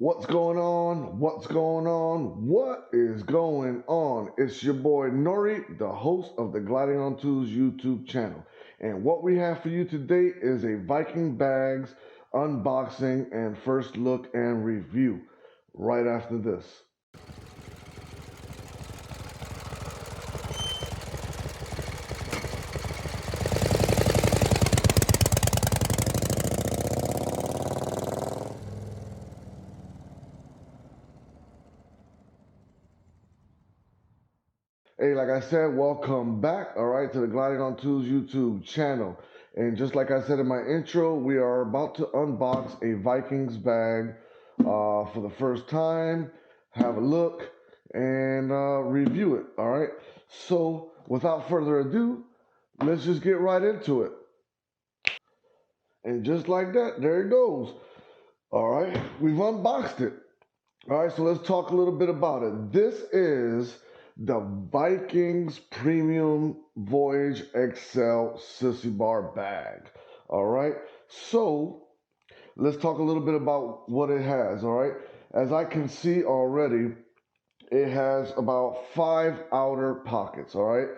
What's going on? What's going on? What is going on? It's your boy Nori, the host of the Gliding on Tools YouTube channel. And what we have for you today is a Viking bags unboxing and first look and review right after this. Hey, like I said, welcome back, all right, to the Gliding on Tools YouTube channel. And just like I said in my intro, we are about to unbox a Vikings bag for the first time, have a look, and review it, all right? So, without further ado, let's just get right into it. And just like that, there it goes. All right, we've unboxed it. All right, so let's talk a little bit about it. This is the Vikings Premium Voyage XL Sissy Bar bag. All right, so let's talk a little bit about what it has. All right, as I can see already, it has about 5 outer pockets. All right,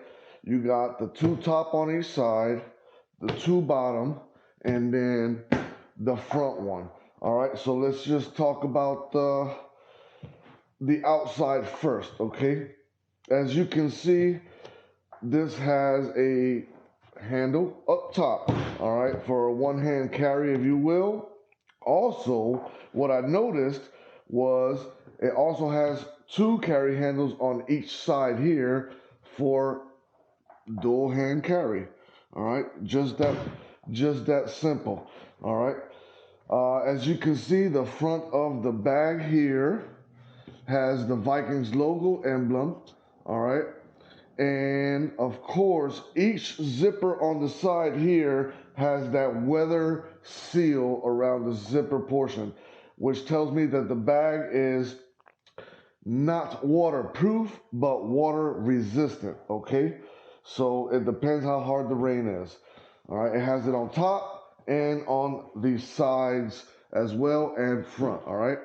you got the 2 top on each side, the 2 bottom, and then the front one. All right, so let's just talk about the outside first, okay? As you can see, this has a handle up top, all right, for a one-hand carry, if you will. Also, what I noticed was it also has 2 carry handles on each side here for dual hand carry, all right? Just that simple, all right? As you can see, the front of the bag here has the Vikings logo emblem, all right? And of course, each zipper on the side here has that weather seal around the zipper portion, which tells me that the bag is not waterproof, but water resistant, okay? So it depends how hard the rain is, all right? It has it on top and on the sides as well and front, all right?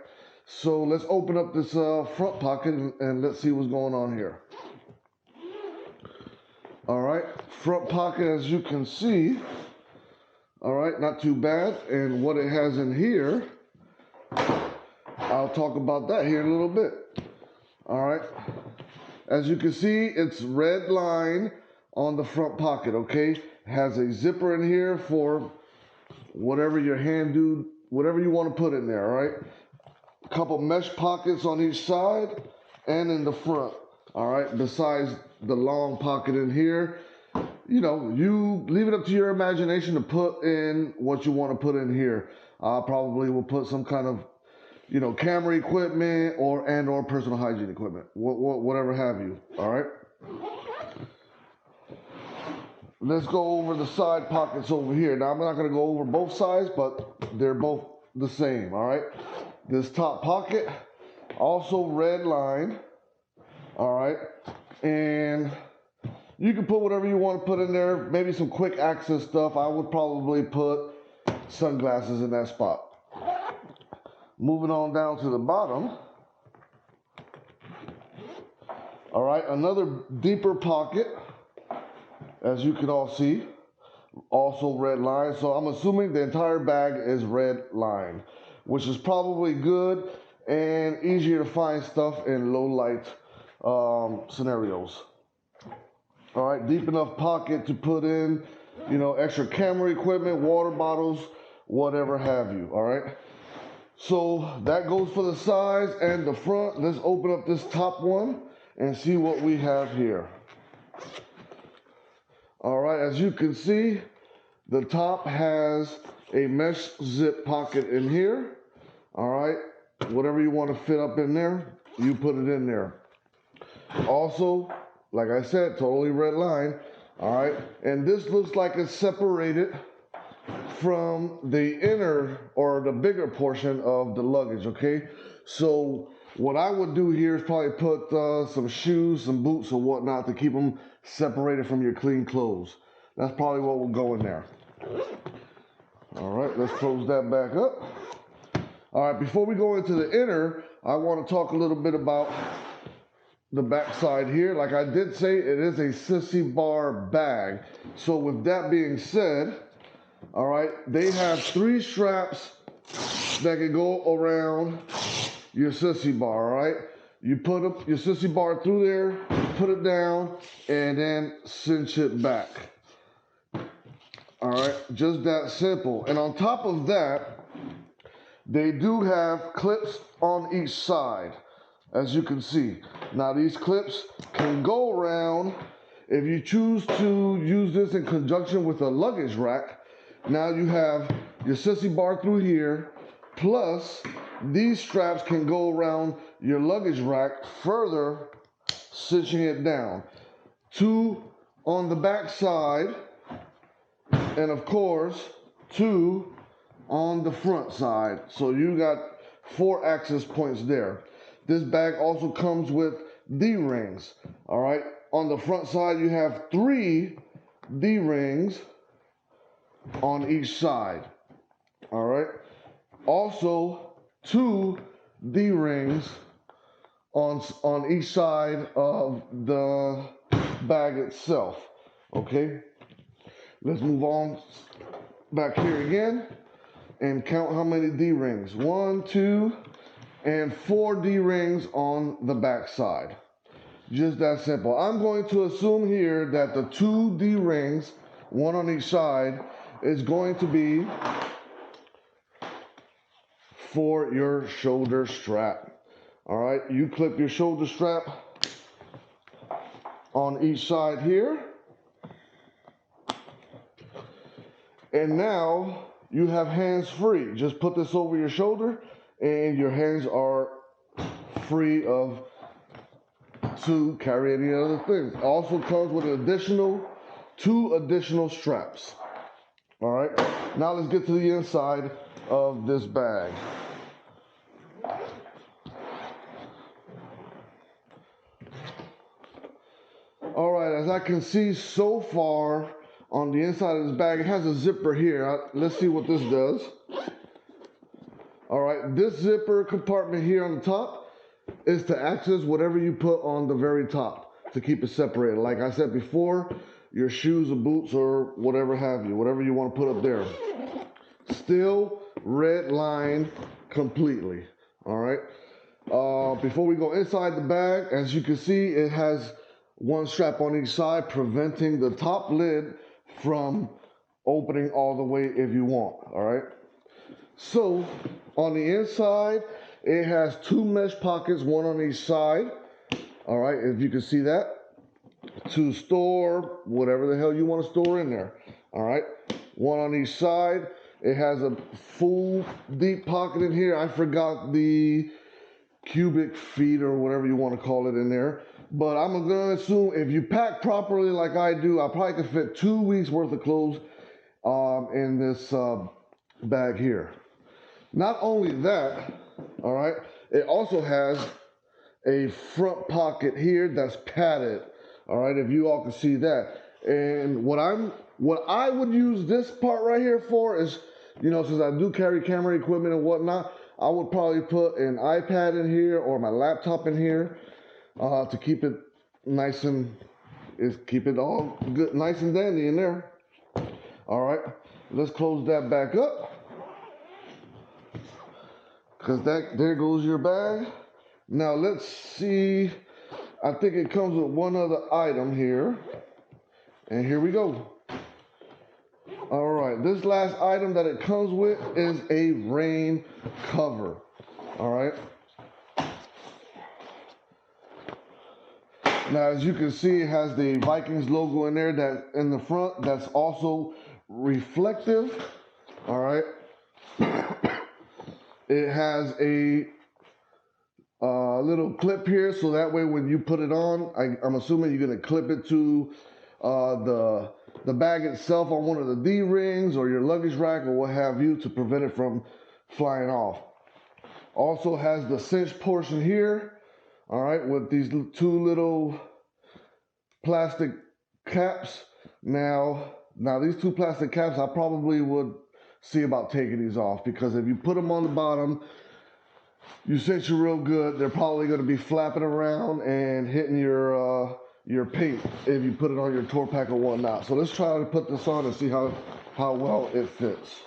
So let's open up this front pocket and let's see what's going on here. All right, front pocket, as you can see, all right, not too bad. And what it has in here, I'll talk about that here in a little bit. All right, as you can see, it's red line on the front pocket, okay? It has a zipper in here for whatever your hand do, whatever you want to put in there, all right? A couple mesh pockets on each side and in the front, all right? Besides the long pocket in here, you know, you leave it up to your imagination to put in what you want to put in here. I probably will put some kind of, you know, camera equipment or personal hygiene equipment, whatever have you, all right? Let's go over the side pockets over here. Now, I'm not going to go over both sides, but they're both the same, all right? This top pocket, also red line, all right? And you can put whatever you want to put in there, maybe some quick access stuff. I would probably put sunglasses in that spot. Moving on down to the bottom. All right, another deeper pocket, as you can all see, also red line. So I'm assuming the entire bag is red line, which is probably good and easier to find stuff in low light scenarios. All right, deep enough pocket to put in, you know, extra camera equipment, water bottles, whatever have you, all right? So that goes for the sides and the front. Let's open up this top one and see what we have here. All right, as you can see, the top has a mesh zip pocket in here, all right? Whatever you want to fit up in there, you put it in there. Also, like I said, totally red line, all right? And this looks like it's separated from the inner or the bigger portion of the luggage, okay? So what I would do here is probably put some shoes, some boots or whatnot to keep them separated from your clean clothes. That's probably what will go in there. All right, let's close that back up. All right, before we go into the inner, I want to talk a little bit about the back side here. Like I did say, it is a Sissy bar bag. So with that being said, all right, they have 3 straps that can go around your Sissy bar, all right? You put up your Sissy bar through there, put it down, and then cinch it back. All right, just that simple. And on top of that, they do have clips on each side, as you can see. Now these clips can go around if you choose to use this in conjunction with a luggage rack. Now you have your Sissy bar through here, plus these straps can go around your luggage rack, further cinching it down. 2 on the back side, and of course 2 on the front side. So you got 4 access points there. This bag also comes with D-rings. All right, on the front side you have 3 D-rings on each side. All right, also 2 D-rings on each side of the bag itself. Okay, let's move on back here again and count how many D-rings. 1, 2, and 4 D-rings on the back side. Just that simple. I'm going to assume here that the 2 D-rings, 1 on each side, is going to be for your shoulder strap. All right, you clip your shoulder strap on each side here. And now you have hands free. Just put this over your shoulder and your hands are free to carry any other things. Also comes with an 2 additional straps. All right, now let's get to the inside of this bag. All right, as I can see so far on the inside of this bag, it has a zipper here. Let's see what this does. All right, this zipper compartment here on the top is to access whatever you put on the very top to keep it separated. Like I said before, your shoes or boots or whatever have you, whatever you want to put up there. Still red line completely. All right. Before we go inside the bag, as you can see, it has 1 strap on each side, preventing the top lid from opening all the way if you want. All right. So on the inside, it has 2 mesh pockets, 1 on each side. All right, if you can see that, to store whatever the hell you want to store in there. All right, 1 on each side. It has a full deep pocket in here. I forgot the cubic feet or whatever you want to call it in there. But I'm going to assume if you pack properly like I do, I probably could fit 2 weeks worth of clothes in this bag here. Not only that, all right, it also has a front pocket here that's padded. All right, if you all can see that. And what I would use this part right here for is, you know, since I do carry camera equipment and whatnot, I would probably put an iPad in here or my laptop in here to keep it nice and keep it all good, nice and dandy in there. All right, let's close that back up. Because there goes your bag. Now let's see. I think it comes with 1 other item here. And here we go. All right, this last item that it comes with is a rain cover. All right. Now, as you can see, it has the Vikings logo in there that in the front that's also reflective. All right. It has a little clip here, so that way when you put it on, I'm assuming you're going to clip it to the bag itself on one of the D-rings or your luggage rack or what have you to prevent it from flying off. Also has the cinch portion here, all right, with these 2 little plastic caps. Now these 2 plastic caps, I probably would see about taking these off, because if you put them on the bottom, you cinch it real good, they're probably going to be flapping around and hitting your paint if you put it on your tour pack or whatnot. So let's try to put this on and see how well it fits.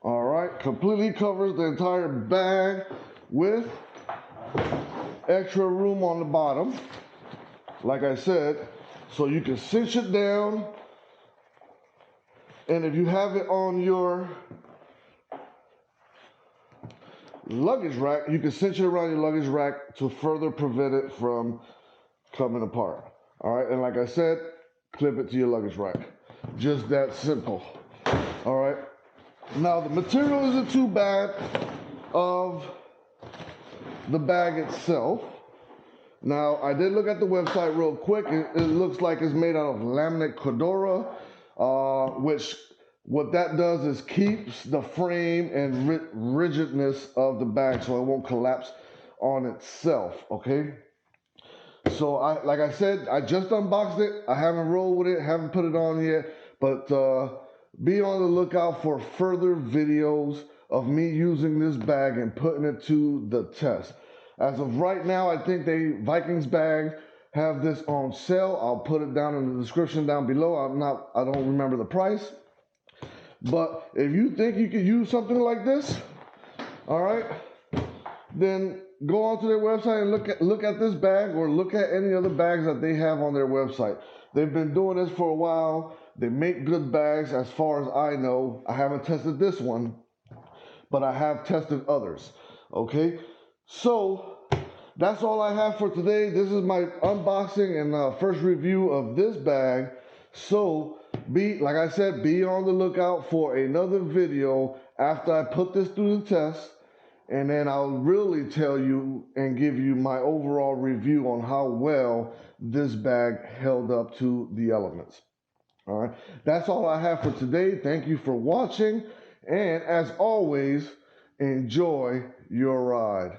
All right, completely covers the entire bag with extra room on the bottom, like I said, so you can cinch it down, and if you have it on your luggage rack, you can cinch it around your luggage rack to further prevent it from coming apart. All right, and like I said, clip it to your luggage rack. Just that simple. All right, now the material isn't too bad of the bag itself. Now, I did look at the website real quick. It looks like it's made out of laminate Cordura, which what that does is keeps the frame and rigidness of the bag so it won't collapse on itself, okay? So, like I said, I just unboxed it. I haven't rolled with it, haven't put it on yet, but be on the lookout for further videos of me using this bag and putting it to the test. As of right now, I think Viking's bags have this on sale. I'll put it down in the description down below. I don't remember the price. But if you think you could use something like this, all right, then go onto their website and look at this bag, or look at any other bags that they have on their website. They've been doing this for a while. They make good bags as far as I know. I haven't tested this one, but I have tested others, okay? So that's all I have for today. This is my unboxing and first review of this bag. So like I said, be on the lookout for another video after I put this through the test, and then I'll really tell you and give you my overall review on how well this bag held up to the elements. All right, that's all I have for today. Thank you for watching, and as always, enjoy your ride.